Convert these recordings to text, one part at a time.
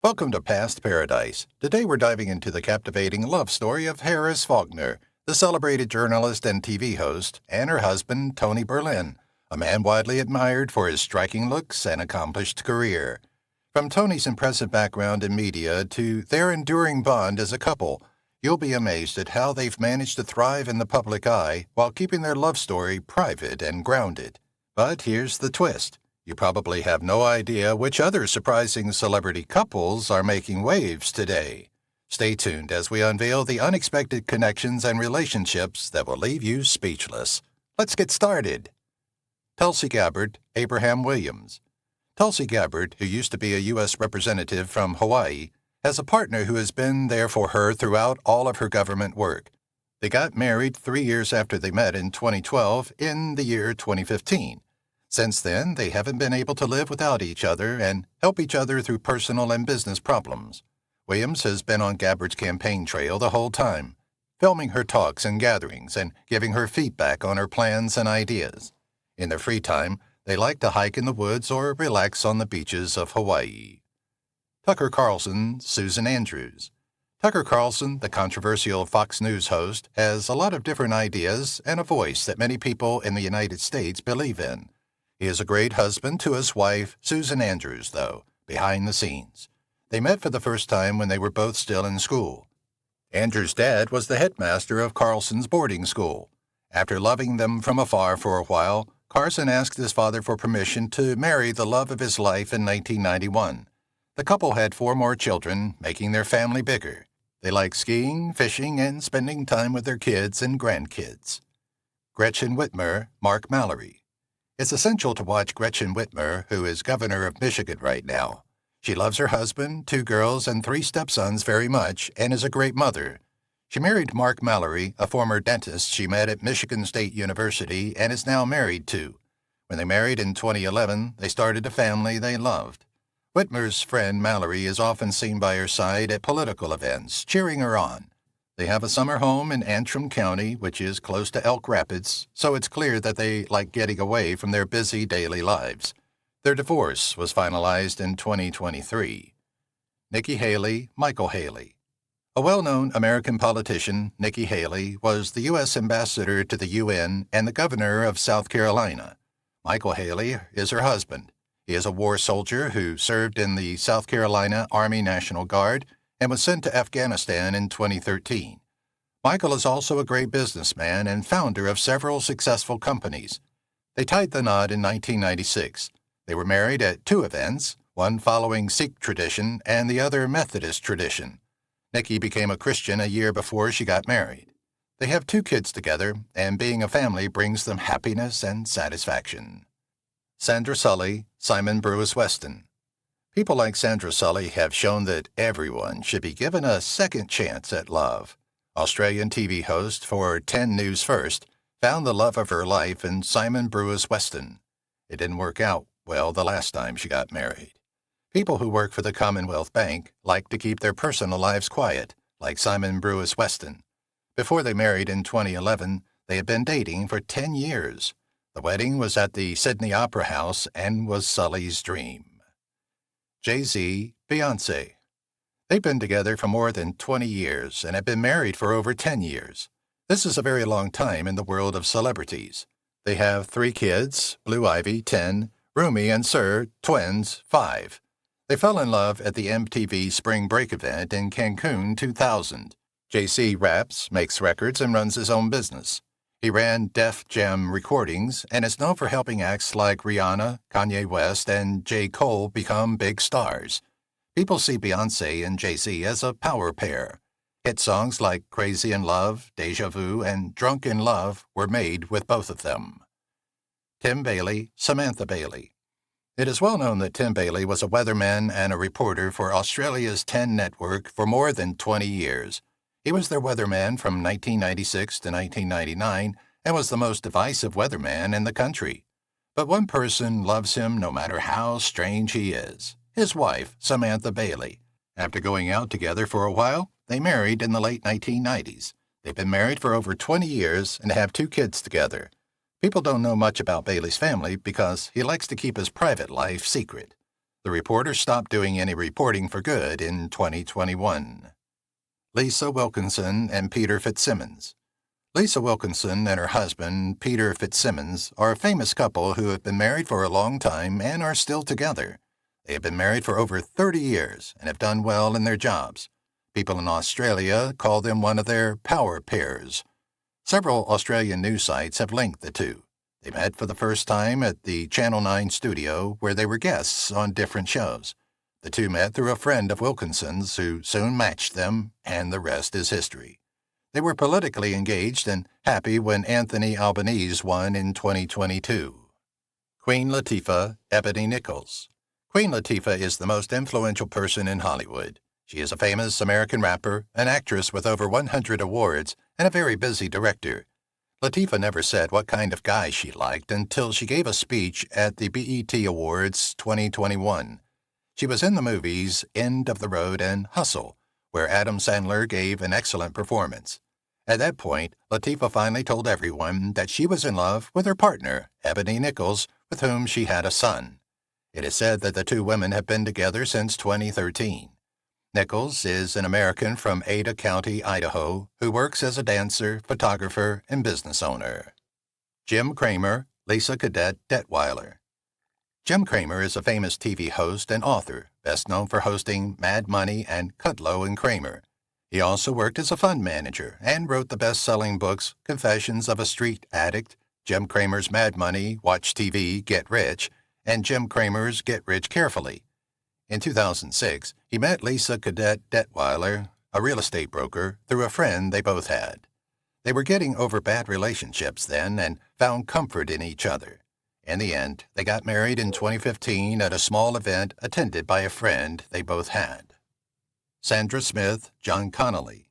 Welcome to Past Paradise. Today we're diving into the captivating love story of Harris Faulkner, the celebrated journalist and TV host, and her husband, Tony Berlin, a man widely admired for his striking looks and accomplished career. From Tony's impressive background in media to their enduring bond as a couple, you'll be amazed at how they've managed to thrive in the public eye while keeping their love story private and grounded. But here's the twist. You probably have no idea which other surprising celebrity couples are making waves today. Stay tuned as we unveil the unexpected connections and relationships that will leave you speechless. Let's get started. Tulsi Gabbard, Abraham Williams. Tulsi Gabbard, who used to be a U.S. representative from Hawaii, has a partner who has been there for her throughout all of her government work. They got married 3 years after they met in 2012 in the year 2015. Since then, they haven't been able to live without each other and help each other through personal and business problems. Williams has been on Gabbard's campaign trail the whole time, filming her talks and gatherings and giving her feedback on her plans and ideas. In their free time, they like to hike in the woods or relax on the beaches of Hawaii. Tucker Carlson, Susan Andrews. Tucker Carlson, the controversial Fox News host, has a lot of different ideas and a voice that many people in the United States believe in. He is a great husband to his wife, Susan Andrews, though, behind the scenes. They met for the first time when they were both still in school. Andrews' dad was the headmaster of Carlson's boarding school. After loving them from afar for a while, Carlson asked his father for permission to marry the love of his life in 1991. The couple had 4 more children, making their family bigger. They like skiing, fishing, and spending time with their kids and grandkids. Gretchen Whitmer, Mark Mallory. It's essential to watch Gretchen Whitmer, who is governor of Michigan right now. She loves her husband, 2 girls, and 3 stepsons very much, and is a great mother. She married Mark Mallory, a former dentist she met at Michigan State University and is now married to. When they married in 2011, they started a family they loved. Whitmer's friend Mallory is often seen by her side at political events, cheering her on. They have a summer home in Antrim County, which is close to Elk Rapids, so it's clear that they like getting away from their busy daily lives. Their divorce was finalized in 2023. Nikki Haley, Michael Haley. A well-known American politician, Nikki Haley, was the U.S. ambassador to the UN and the governor of South Carolina. Michael Haley is her husband. He is a war soldier who served in the South Carolina Army National Guard and was sent to Afghanistan in 2013. Michael is also a great businessman and founder of several successful companies. They tied the knot in 1996. They were married at 2 events, one following Sikh tradition and the other Methodist tradition. Nikki became a Christian a year before she got married. They have 2 kids together, and being a family brings them happiness and satisfaction. Sandra Sully, Simon Brewis Weston. People like Sandra Sully have shown that everyone should be given a second chance at love. Australian TV host for 10 News First found the love of her life in Simon Brewis Weston. It didn't work out well the last time she got married. People who work for the Commonwealth Bank like to keep their personal lives quiet, like Simon Brewis Weston. Before they married in 2011, they had been dating for 10 years. The wedding was at the Sydney Opera House and was Sully's dream. Jay-Z, Beyoncé. They've been together for more than 20 years and have been married for over 10 years. This is a very long time in the world of celebrities. They have 3 kids, Blue Ivy, 10, Rumi and Sir, twins, 5. They fell in love at the MTV Spring Break event in Cancun 2000. Jay-Z raps, makes records, and runs his own business. He ran Def Jam Recordings and is known for helping acts like Rihanna, Kanye West, and J. Cole become big stars. People see Beyoncé and Jay-Z as a power pair. Hit songs like Crazy in Love, Deja Vu, and Drunk in Love were made with both of them. Tim Bailey, Samantha Bailey. It is well known that Tim Bailey was a weatherman and a reporter for Australia's 10 network for more than 20 years. He was their weatherman from 1996 to 1999 and was the most divisive weatherman in the country. But one person loves him no matter how strange he is: his wife, Samantha Bailey. After going out together for a while, they married in the late 1990s. They've been married for over 20 years and have 2 kids together. People don't know much about Bailey's family because he likes to keep his private life secret. The reporter stopped doing any reporting for good in 2021. Lisa Wilkinson and Peter Fitzsimmons. Lisa Wilkinson and her husband, Peter Fitzsimmons, are a famous couple who have been married for a long time and are still together. They have been married for over 30 years and have done well in their jobs. People in Australia call them one of their power pairs. Several Australian news sites have linked the two. They met for the first time at the Channel 9 studio, where they were guests on different shows. The two met through a friend of Wilkinson's who soon matched them, and the rest is history. They were politically engaged and happy when Anthony Albanese won in 2022. Queen Latifah, Ebony Nichols. Queen Latifah is the most influential person in Hollywood. She is a famous American rapper, an actress with over 100 awards, and a very busy director. Latifah never said what kind of guy she liked until she gave a speech at the BET Awards 2021. She was in the movies End of the Road and Hustle, where Adam Sandler gave an excellent performance. At that point, Latifah finally told everyone that she was in love with her partner, Ebony Nichols, with whom she had a son. It is said that the two women have been together since 2013. Nichols is an American from Ada County, Idaho, who works as a dancer, photographer, and business owner. Jim Cramer, Lisa Cadet Detweiler. Jim Cramer is a famous TV host and author, best known for hosting Mad Money and Kudlow and Kramer. He also worked as a fund manager and wrote the best-selling books Confessions of a Street Addict, Jim Cramer's Mad Money, Watch TV, Get Rich, and Jim Cramer's Get Rich Carefully. In 2006, he met Lisa Cadet Detweiler, a real estate broker, through a friend they both had. They were getting over bad relationships then and found comfort in each other. In the end, they got married in 2015 at a small event attended by a friend they both had. Sandra Smith, John Connolly.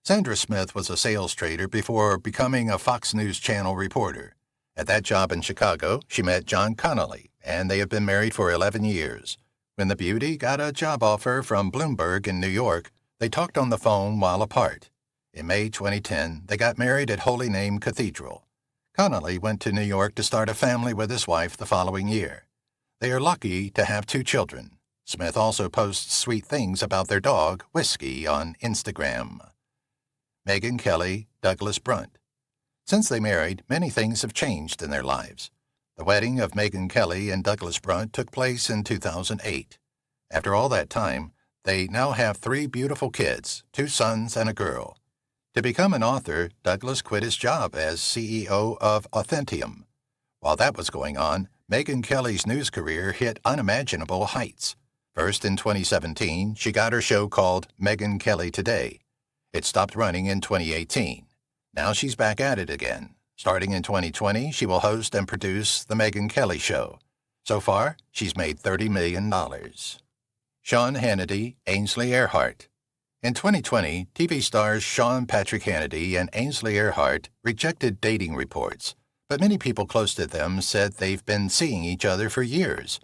Sandra Smith was a sales trader before becoming a Fox News Channel reporter. At that job in Chicago, she met John Connolly, and they have been married for 11 years. When the beauty got a job offer from Bloomberg in New York, they talked on the phone while apart. In May 2010, they got married at Holy Name Cathedral. Connolly went to New York to start a family with his wife the following year. They are lucky to have 2 children. Smith also posts sweet things about their dog, Whiskey, on Instagram. Megyn Kelly, Douglas Brunt. Since they married, many things have changed in their lives. The wedding of Megyn Kelly and Douglas Brunt took place in 2008. After all that time, they now have 3 beautiful kids, 2 sons and a girl. To become an author, Douglas quit his job as CEO of Authentium. While that was going on, Megyn Kelly's news career hit unimaginable heights. First in 2017, she got her show called Megyn Kelly Today. It stopped running in 2018. Now she's back at it again. Starting in 2020, she will host and produce The Megyn Kelly Show. So far, she's made $30 million. Sean Hannity, Ainsley Earhart. In 2020, TV stars Sean Patrick Hannity and Ainsley Earhart rejected dating reports, but many people close to them said they've been seeing each other for years.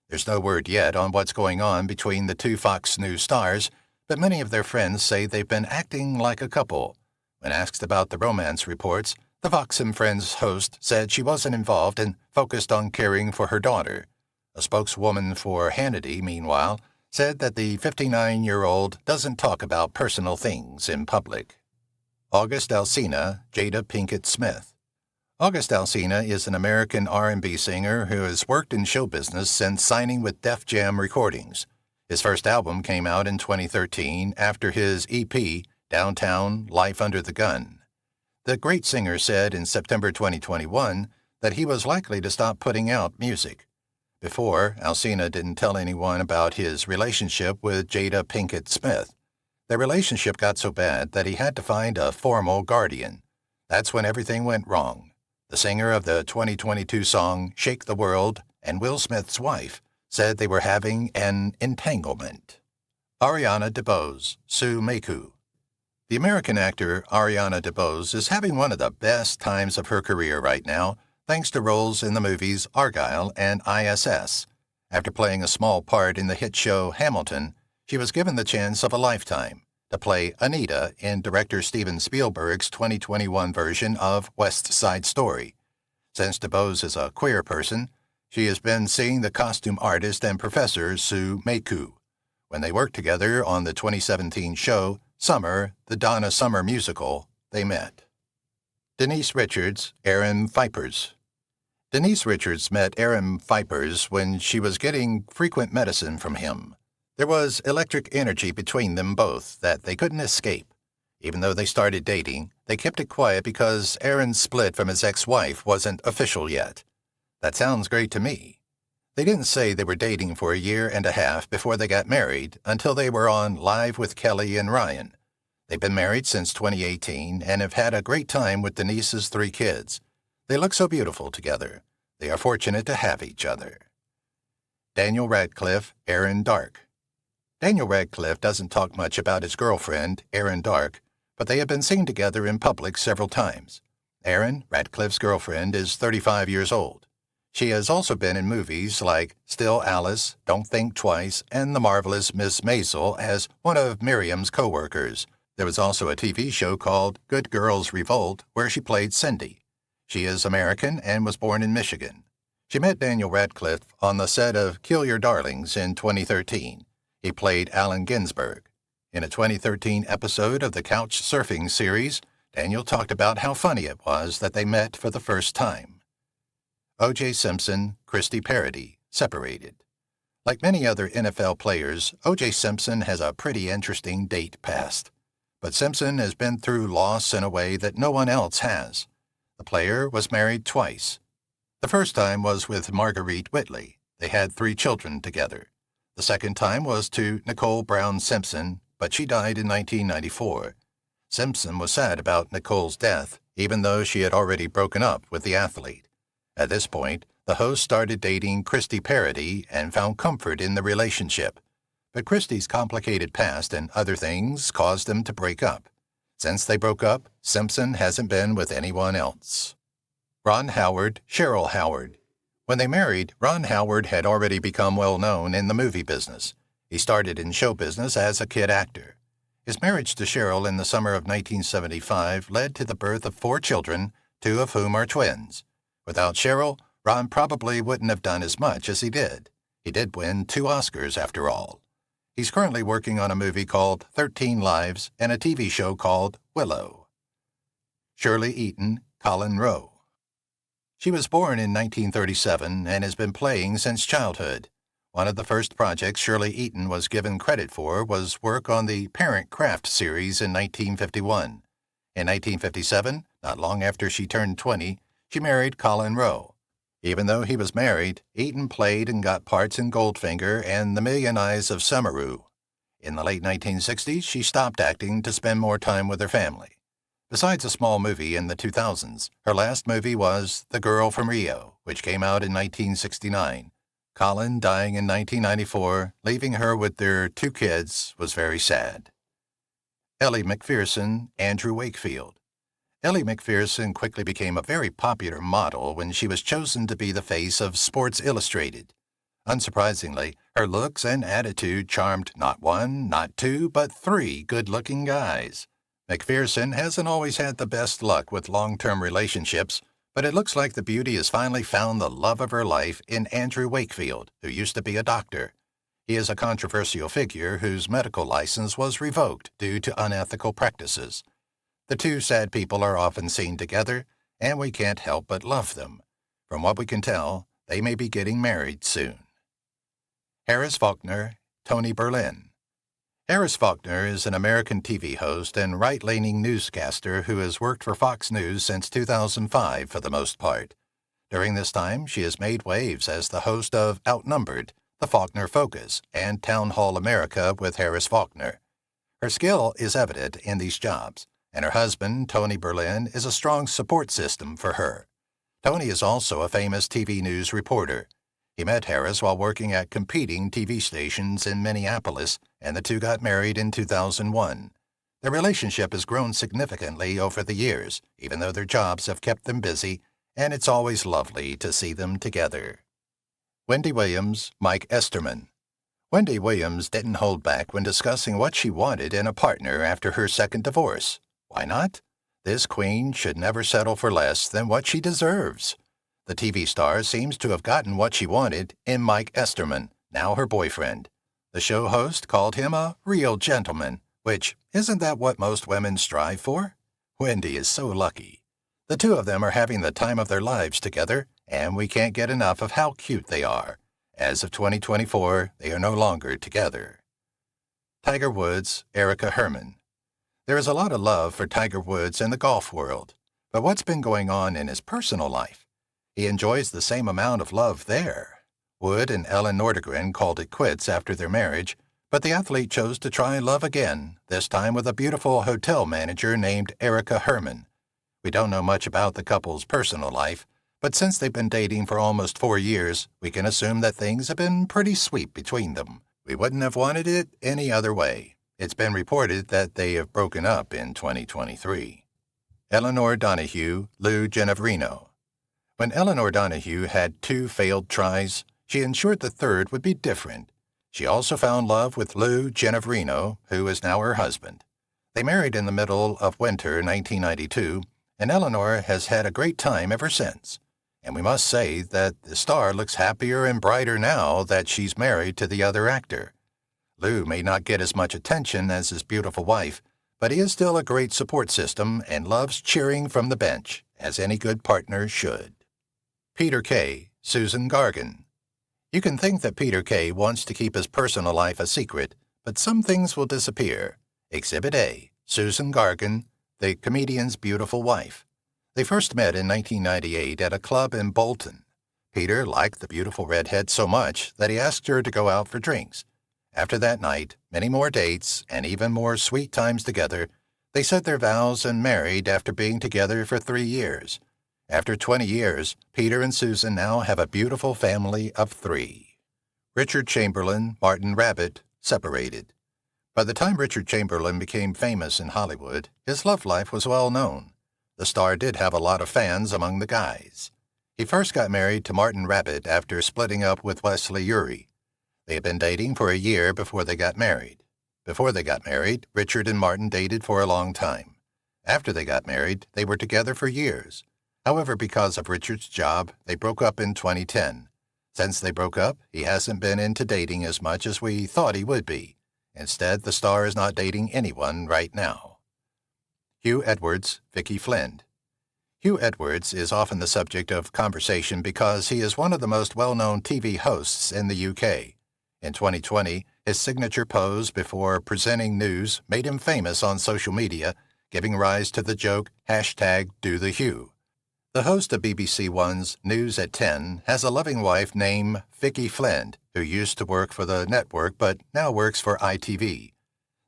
There's no word yet on what's going on between the 2 Fox News stars, but many of their friends say they've been acting like a couple. When asked about the romance reports, the Fox and Friends host said she wasn't involved and focused on caring for her daughter. A spokeswoman for Hannity, meanwhile, said that the 59-year-old doesn't talk about personal things in public. August Alsina, Jada Pinkett Smith. August Alsina is an American R&B singer who has worked in show business since signing with Def Jam Recordings. His first album came out in 2013 after his EP, Downtown, Life Under the Gun. The great singer said in September 2021 that he was likely to stop putting out music. Before, Alsina didn't tell anyone about his relationship with Jada Pinkett Smith. Their relationship got so bad that he had to find a formal guardian. That's when everything went wrong. The singer of the 2022 song Shake the World and Will Smith's wife said they were having an entanglement. Ariana DeBose, Sue Meku. The American actor Ariana DeBose is having one of the best times of her career right now, thanks to roles in the movies Argylle and ISS. After playing a small part in the hit show Hamilton, she was given the chance of a lifetime to play Anita in director Steven Spielberg's 2021 version of West Side Story. Since DeBose is a queer person, She has been seeing the costume artist and professor Sue Meiku. When they worked together on the 2017 show Summer, the Donna Summer musical, they met. Denise Richards, Aaron Vipers. Denise Richards met Aaron Vipers when she was getting frequent medicine from him. There was electric energy between them both that they couldn't escape. Even though they started dating, they kept it quiet because Aaron's split from his ex-wife wasn't official yet. That sounds great to me. They didn't say they were dating for a year and a half before they got married until they were on Live with Kelly and Ryan. They've been married since 2018 and have had a great time with Denise's 3 kids. They look so beautiful together. They are fortunate to have each other. Daniel Radcliffe, Aaron Dark. Daniel Radcliffe doesn't talk much about his girlfriend, Aaron Dark, but they have been seen together in public several times. Aaron, Radcliffe's girlfriend, is 35 years old. She has also been in movies like Still Alice, Don't Think Twice, and The Marvelous Miss Maisel as one of Miriam's co-workers. There was also a TV show called Good Girls Revolt where she played Cindy. She is American and was born in Michigan. She met Daniel Radcliffe on the set of Kill Your Darlings in 2013. He played Allen Ginsberg. In a 2013 episode of the Couch Surfing series, Daniel talked about how funny it was that they met for the first time. O.J. Simpson, Christy Parody, separated. Like many other NFL players, O.J. Simpson has a pretty interesting date past. But Simpson has been through loss in a way that no one else has. The player was married twice. The first time was with Marguerite Whitley. They had 3 children together. The second time was to Nicole Brown Simpson, but she died in 1994. Simpson was sad about Nicole's death, even though she had already broken up with the athlete. At this point, the host started dating Christy Parody and found comfort in the relationship. But Christy's complicated past and other things caused them to break up. Since they broke up, Simpson hasn't been with anyone else. Ron Howard, Cheryl Howard. When they married, Ron Howard had already become well known in the movie business. He started in show business as a kid actor. His marriage to Cheryl in the summer of 1975 led to the birth of 4 children, 2 of whom are twins. Without Cheryl, Ron probably wouldn't have done as much as he did. He did win 2 Oscars after all. He's currently working on a movie called 13 Lives and a TV show called Willow. Shirley Eaton, Colin Rowe. She was born in 1937 and has been playing since childhood. One of the first projects Shirley Eaton was given credit for was work on the Parent Craft series in 1951. In 1957, not long after she turned 20, she married Colin Rowe. Even though he was married, Eaton played and got parts in Goldfinger and The Million Eyes of Samaru. In the late 1960s, she stopped acting to spend more time with her family. Besides a small movie in the 2000s, her last movie was The Girl from Rio, which came out in 1969. Colin dying in 1994, leaving her with their 2 kids, was very sad. Ellie Macpherson, Andrew Wakefield. Ellie Macpherson quickly became a very popular model when she was chosen to be the face of Sports Illustrated. Unsurprisingly, her looks and attitude charmed not 1, not 2, but 3 good-looking guys. Macpherson hasn't always had the best luck with long-term relationships, but it looks like the beauty has finally found the love of her life in Andrew Wakefield, who used to be a doctor. He is a controversial figure whose medical license was revoked due to unethical practices. The 2 sad people are often seen together, and we can't help but love them. From what we can tell, they may be getting married soon. Harris Faulkner, Tony Berlin. Harris Faulkner is an American TV host and right-leaning newscaster who has worked for Fox News since 2005 for the most part. During this time, she has made waves as the host of Outnumbered, The Faulkner Focus, and Town Hall America with Harris Faulkner. Her skill is evident in these jobs, and her husband, Tony Berlin, is a strong support system for her. Tony is also a famous TV news reporter. He met Harris while working at competing TV stations in Minneapolis, and the 2 got married in 2001. Their relationship has grown significantly over the years, even though their jobs have kept them busy, and it's always lovely to see them together. Wendy Williams, Mike Esterman. Wendy Williams didn't hold back when discussing what she wanted in a partner after her second divorce. Why not? This queen should never settle for less than what she deserves. The TV star seems to have gotten what she wanted in Mike Esterman, now her boyfriend. The show host called him a real gentleman, which isn't that what most women strive for? Wendy is so lucky. The two of them are having the time of their lives together, and we can't get enough of how cute they are. As of 2024, they are no longer together. Tiger Woods, Erica Herman. There is a lot of love for Tiger Woods in the golf world, but what's been going on in his personal life? He enjoys the same amount of love there. Wood and Ellen Nordegren called it quits after their marriage, but the athlete chose to try love again, this time with a beautiful hotel manager named Erica Herman. We don't know much about the couple's personal life, but since they've been dating for almost 4 years, we can assume that things have been pretty sweet between them. We wouldn't have wanted it any other way. It's been reported that they have broken up in 2023. Eleanor Donahue, Lou Genevrino. When Eleanor Donahue had 2 failed tries, she ensured the third would be different. She also found love with Lou Genevrino, who is now her husband. They married in the middle of winter 1992, and Eleanor has had a great time ever since. And we must say that the star looks happier and brighter now that she's married to the other actor. Lou may not get as much attention as his beautiful wife, but he is still a great support system and loves cheering from the bench, as any good partner should. Peter Kay, Susan Gargan. You can think that Peter Kay wants to keep his personal life a secret, but some things will disappear. Exhibit A, Susan Gargan, the comedian's beautiful wife. They first met in 1998 at a club in Bolton. Peter liked the beautiful redhead so much that he asked her to go out for drinks. After that night, many more dates, and even more sweet times together, they said their vows and married after being together for 3 years. After 20 years, Peter and Susan now have a beautiful family of 3. Richard Chamberlain, Martin Rabbit, separated. By the time Richard Chamberlain became famous in Hollywood, his love life was well known. The star did have a lot of fans among the guys. He first got married to Martin Rabbit after splitting up with Wesley Ury. They had been dating for a year before they got married. Before they got married, Richard and Martin dated for a long time. After they got married, they were together for years. However, because of Richard's job, they broke up in 2010. Since they broke up, he hasn't been into dating as much as we thought he would be. Instead, the star is not dating anyone right now. Hugh Edwards, Vicky Flynn. Hugh Edwards is often the subject of conversation because he is one of the most well-known TV hosts in the UK. In 2020, his signature pose before presenting news made him famous on social media, giving rise to the joke #DoTheHugh. The host of BBC One's News at 10 has a loving wife named Vicky Flynn, who used to work for the network but now works for ITV.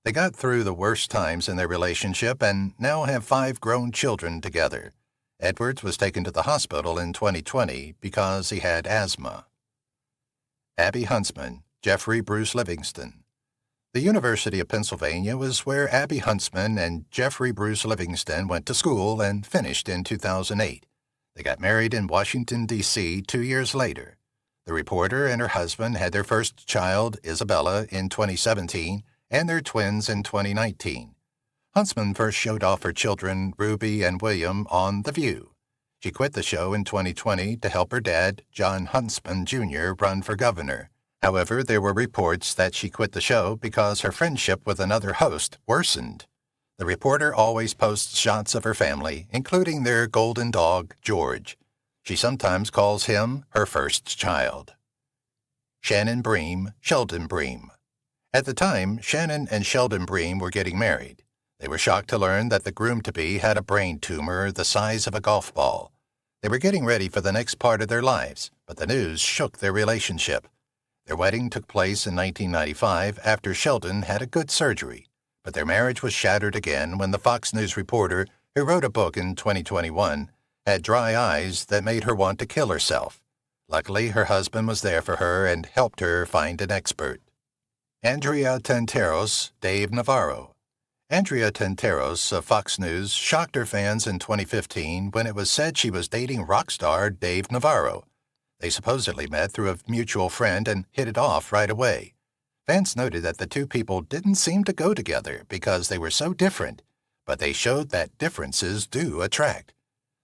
They got through the worst times in their relationship and now have 5 grown children together. Edwards was taken to the hospital in 2020 because he had asthma. Abby Huntsman, Jeffrey Bruce Livingston. The University of Pennsylvania was where Abby Huntsman and Jeffrey Bruce Livingston went to school and finished in 2008. They got married in Washington, D.C. 2 years later. The reporter and her husband had their first child, Isabella, in 2017, and their twins in 2019. Huntsman first showed off her children, Ruby and William, on The View. She quit the show in 2020 to help her dad, John Huntsman Jr., run for governor. However, there were reports that she quit the show because her friendship with another host worsened. The reporter always posts shots of her family, including their golden dog, George. She sometimes calls him her first child. Shannon Bream, Sheldon Bream. At the time, Shannon and Sheldon Bream were getting married. They were shocked to learn that the groom-to-be had a brain tumor the size of a golf ball. They were getting ready for the next part of their lives, but the news shook their relationship. Their wedding took place in 1995 after Sheldon had a good surgery, but their marriage was shattered again when the Fox News reporter, who wrote a book in 2021, had dry eyes that made her want to kill herself. Luckily, her husband was there for her and helped her find an expert. Andrea Tanteros, Dave Navarro. Andrea Tanteros of Fox News shocked her fans in 2015 when it was said she was dating rock star Dave Navarro. They supposedly met through a mutual friend and hit it off right away. Fans noted that the two people didn't seem to go together because they were so different, but they showed that differences do attract.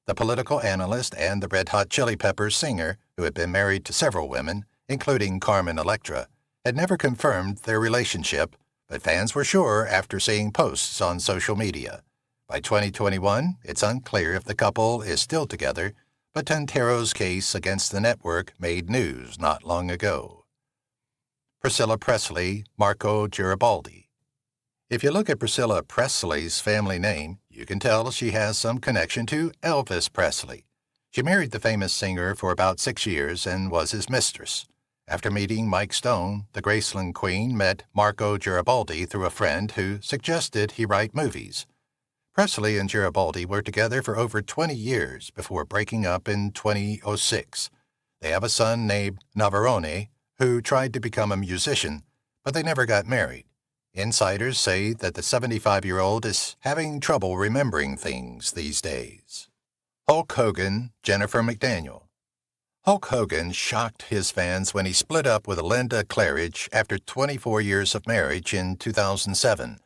The political analyst and the Red Hot Chili Peppers singer, who had been married to several women, including Carmen Electra, had never confirmed their relationship, but fans were sure after seeing posts on social media. By 2021, it's unclear if the couple is still together, but Tantero's case against the network made news not long ago. Priscilla Presley, Marco Garibaldi. If you look at Priscilla Presley's family name, you can tell she has some connection to Elvis Presley. She married the famous singer for about 6 years and was his mistress. After meeting Mike Stone, the Graceland Queen met Marco Garibaldi through a friend who suggested he write movies. Presley and Garibaldi were together for over 20 years before breaking up in 2006. They have a son named Navarone, who tried to become a musician, but they never got married. Insiders say that the 75-year-old is having trouble remembering things these days. Hulk Hogan, Jennifer McDaniel. Hulk Hogan shocked his fans when he split up with Linda Claridge after 24 years of marriage in 2007.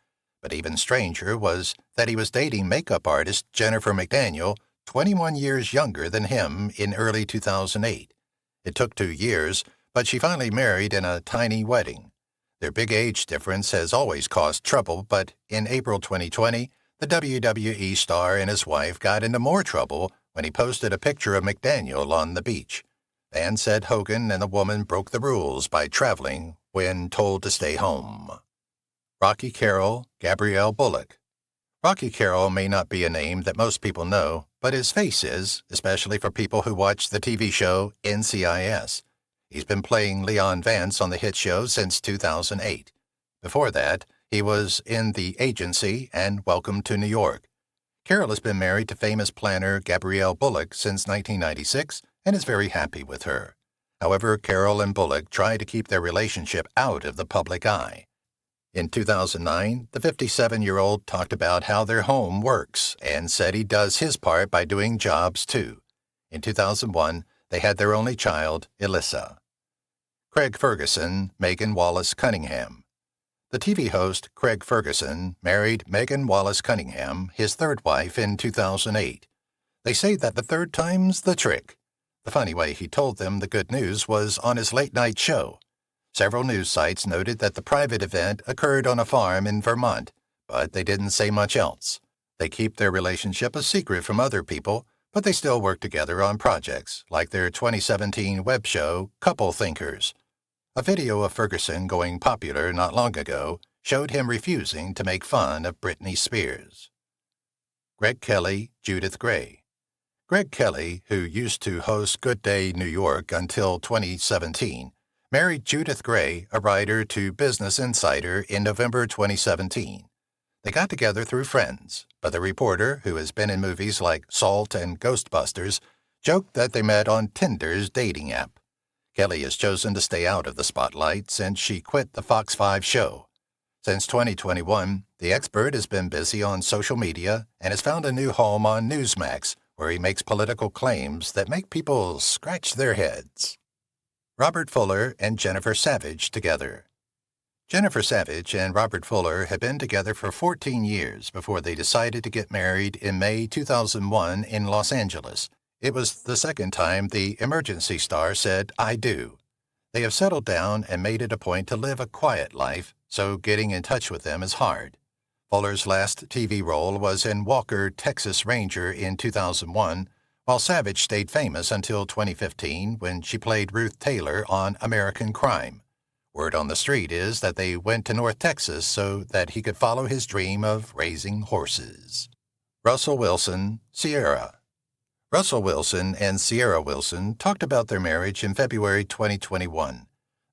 But even stranger was that he was dating makeup artist Jennifer McDaniel, 21 years younger than him, in early 2008. It took 2 years, but she finally married in a tiny wedding. Their big age difference has always caused trouble, but in April 2020, the WWE star and his wife got into more trouble when he posted a picture of McDaniel on the beach. Fans said Hogan and the woman broke the rules by traveling when told to stay home. Rocky Carroll, Gabrielle Bullock. Rocky Carroll may not be a name that most people know, but his face is, especially for people who watch the TV show NCIS. He's been playing Leon Vance on the hit show since 2008. Before that, he was in The Agency and Welcome to New York. Carroll has been married to famous planner Gabrielle Bullock since 1996 and is very happy with her. However, Carroll and Bullock try to keep their relationship out of the public eye. In 2009, the 57-year-old talked about how their home works and said he does his part by doing jobs too. In 2001, they had their only child, Elissa. Craig Ferguson, Megan Wallace Cunningham. The TV host Craig Ferguson married Megan Wallace Cunningham, his third wife, in 2008. They say that the third time's the trick. The funny way he told them the good news was on his late-night show. Several news sites noted that the private event occurred on a farm in Vermont, but they didn't say much else. They keep their relationship a secret from other people, but they still work together on projects, like their 2017 web show, Couple Thinkers. A video of Ferguson going popular not long ago showed him refusing to make fun of Britney Spears. Greg Kelly, Judith Gray. Greg Kelly, who used to host Good Day New York until 2017, married Judith Gray, a writer to Business Insider, in November 2017. They got together through friends, but the reporter, who has been in movies like Salt and Ghostbusters, joked that they met on Tinder's dating app. Kelly has chosen to stay out of the spotlight since she quit the Fox 5 show. Since 2021, the expert has been busy on social media and has found a new home on Newsmax, where he makes political claims that make people scratch their heads. Robert Fuller and Jennifer Savage together. Jennifer Savage and Robert Fuller had been together for 14 years before they decided to get married in May 2001 in Los Angeles. It was the second time the emergency star said, "I do." They have settled down and made it a point to live a quiet life, so getting in touch with them is hard. Fuller's last TV role was in Walker, Texas Ranger in 2001, while Savage stayed famous until 2015 when she played Ruth Taylor on American Crime. Word on the street is that they went to North Texas so that he could follow his dream of raising horses. Russell Wilson, Sierra. Russell Wilson and Sierra Wilson talked about their marriage in February 2021.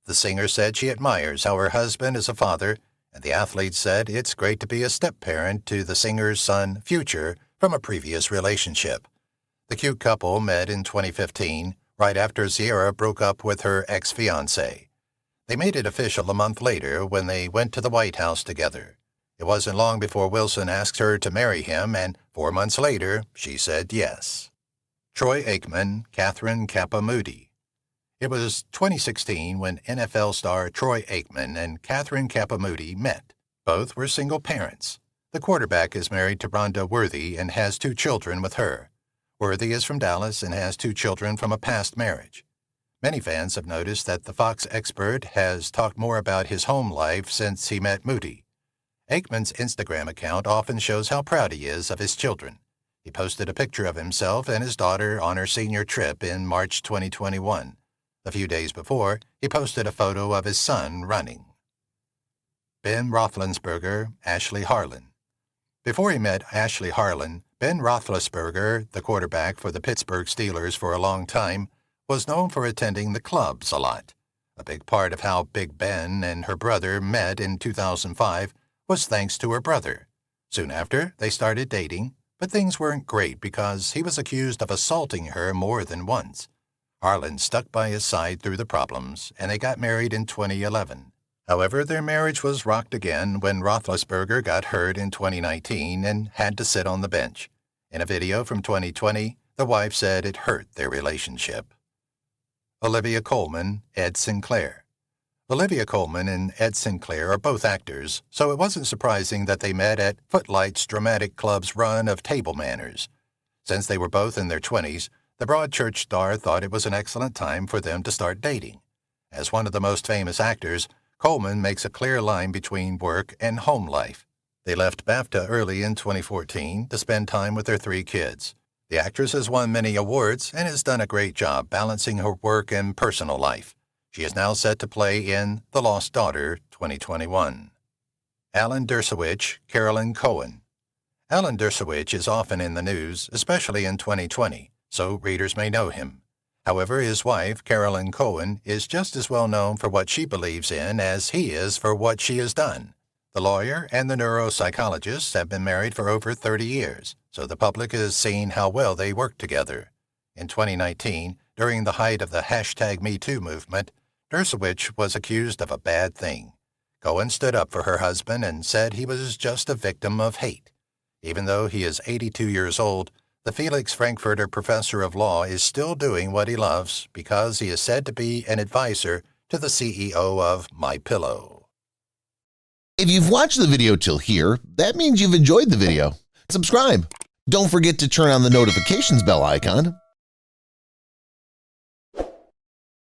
The singer said she admires how her husband is a father, and the athlete said it's great to be a step-parent to the singer's son, Future, from a previous relationship. The cute couple met in 2015, right after Sierra broke up with her ex-fiancé. They made it official a month later when they went to the White House together. It wasn't long before Wilson asked her to marry him, and 4 months later, she said yes. Troy Aikman, Catherine Kappa Moody. It was 2016 when NFL star Troy Aikman and Catherine Kappa Moody met. Both were single parents. The quarterback is married to Rhonda Worthy and has 2 children with her. Worthy is from Dallas and has 2 children from a past marriage. Many fans have noticed that the Fox expert has talked more about his home life since he met Moody. Aikman's Instagram account often shows how proud he is of his children. He posted a picture of himself and his daughter on her senior trip in March 2021. A few days before, he posted a photo of his son running. Ben Roethlisberger, Ashley Harlan. Before he met Ashley Harlan, Ben Roethlisberger, the quarterback for the Pittsburgh Steelers for a long time, was known for attending the clubs a lot. A big part of how Big Ben and her brother met in 2005 was thanks to her brother. Soon after, they started dating, but things weren't great because he was accused of assaulting her more than once. Harlan stuck by his side through the problems, and they got married in 2011. However, their marriage was rocked again when Roethlisberger got hurt in 2019 and had to sit on the bench. In a video from 2020, the wife said it hurt their relationship. Olivia Colman, Ed Sinclair. Olivia Colman and Ed Sinclair are both actors, so it wasn't surprising that they met at Footlight's Dramatic Club's run of Table Manners. Since they were both in their 20s, the Broadchurch star thought it was an excellent time for them to start dating. As one of the most famous actors, Colman makes a clear line between work and home life. They left BAFTA early in 2014 to spend time with their 3 kids. The actress has won many awards and has done a great job balancing her work and personal life. She is now set to play in The Lost Daughter 2021. Alan Dershowitz, Carolyn Cohen. Alan Dershowitz is often in the news, especially in 2020, so readers may know him. However, his wife, Carolyn Cohen, is just as well known for what she believes in as he is for what she has done. The lawyer and the neuropsychologist have been married for over 30 years, so the public has seen how well they work together. In 2019, during the height of the #MeToo movement, Dershowitz was accused of a bad thing. Cohen stood up for her husband and said he was just a victim of hate. Even though he is 82 years old, the Felix Frankfurter professor of law is still doing what he loves because he is said to be an advisor to the CEO of MyPillow. If you've watched the video till here, that means you've enjoyed the video. Subscribe. Don't forget to turn on the notifications bell icon